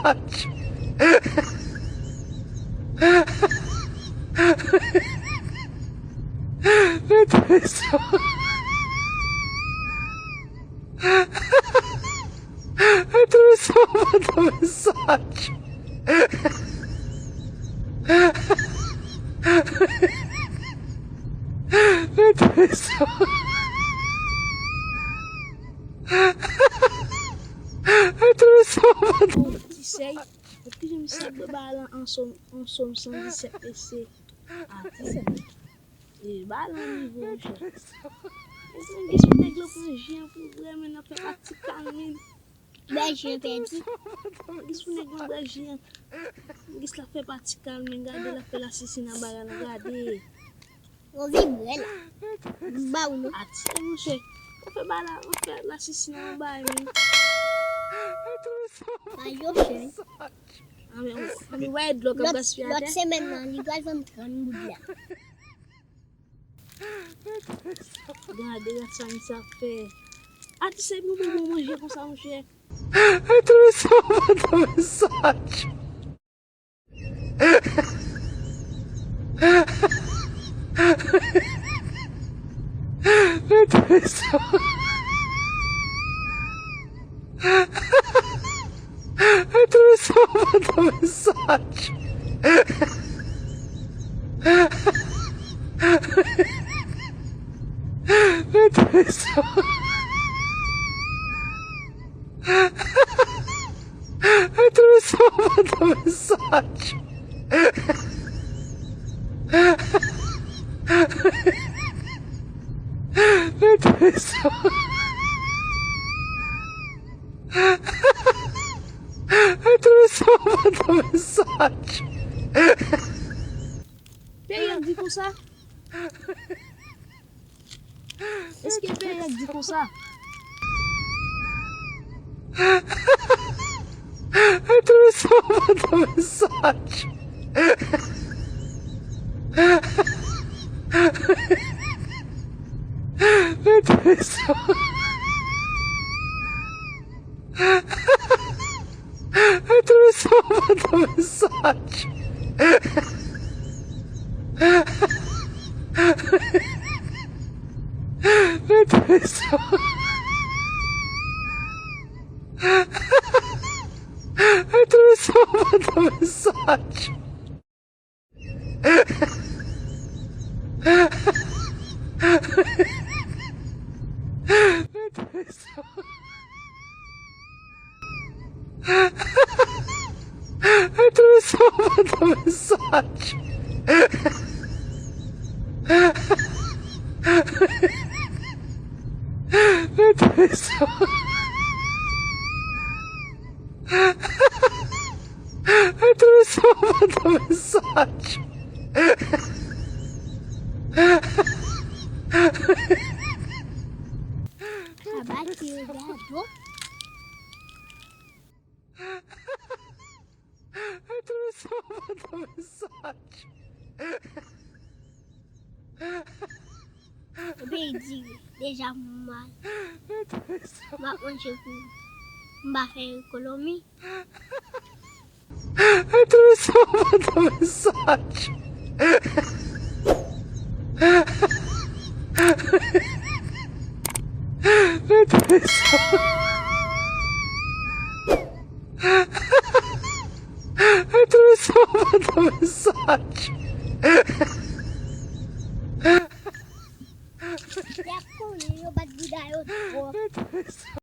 mensagem. Meu Deus do céu. Eu tô só mandando mensagem. Meu Deus do céu. Eu tô só mandando. Sei, eu queria me saber bala en somme 117 PC. Ah, tu sais. E bala nível, chefe. Então, isso me pegou com um dia, problema, não foi praticar, né? Beijinho, perdi. Isso me pegou com um dia. Isso lá fait praticar, mais garder la fait l'assassiner à bala, garder. On vibre là. Bah ou non? Ah, tu sais, mon cher. On fait bala, on fait l'assassiner à bala, mais. Bah yo, chérie. Ah, mais ouais, de l'eau comme gaspillage. L'autre semaine, là, il doit vendre 30 boules là. Regardez, ça, ça fait. Ah, tu sais, nous pouvons manger comme ça, mon cher. Eu tô só mandando mensagem. Meu Deus do céu. Eu tô só mandando mensagem. Meu Deus do céu. Eu tô só mandando mensagem. Meu Deus do céu. Eu tô só mandando mensagem. Père dit comme ça? Est-ce que Père dit comme ça? Eu tô só mandando mensagem. Meu Deus do céu. Eu tô só mandando mensagem. Meu Deus do céu. Eu tô só mandando mensagem. Meu Deus do céu. Eu tô só mandando mensagem. Meu Deus do céu. Eu tô só mandando mensagem. Abate o gado. Eu tô só mandando mensagem. Eu perdi. Déjà mal. Meu Deus do céu. Mas onde eu fui? Barrei economia. Eu tô só mandando mensagem. Meu Deus do céu. Eu tô só mandando mensagem. Já colhi o bagulho da eu. Meu Deus do céu.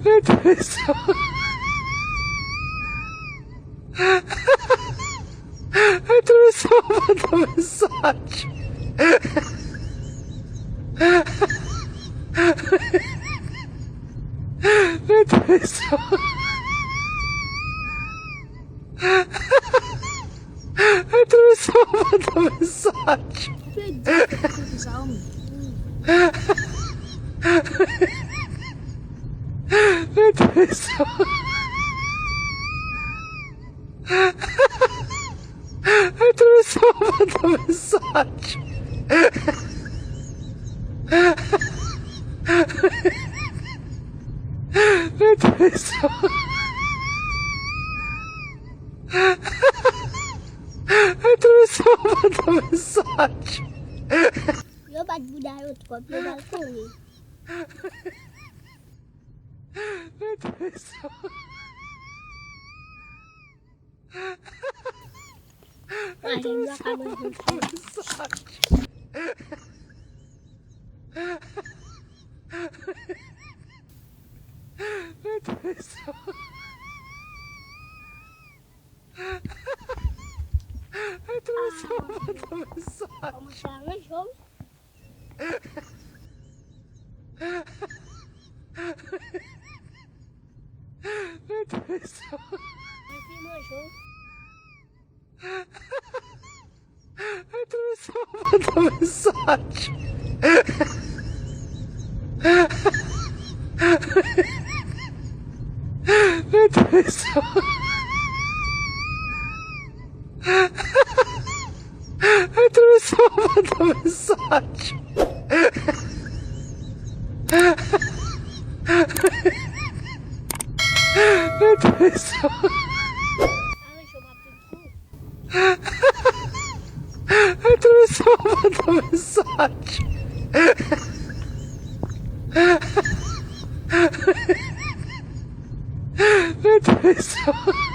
Meu Deus do céu. Eu tô só mandando mensagem. Meu Deus do céu. Eu tô só mandando mensagem. Père dit comme ça, homem. Meu Deus do céu. Eu tô só mandando mensagem. Atravessou. Atravessou a mensagem. Eu bato mudar outro copo, eu bato com ele. Atravessou. A gente não acaba junto. Mensagem. Atravessou. Atravessou a mensagem. Vamos chegar no jogo. Atravessou. Mas tem no jogo. Atravessou a mensagem. Atravessou. Atravessou a mensagem. Atravessou. Ah, deixa eu bater no cu. Atravessou a mensagem. Atravessou.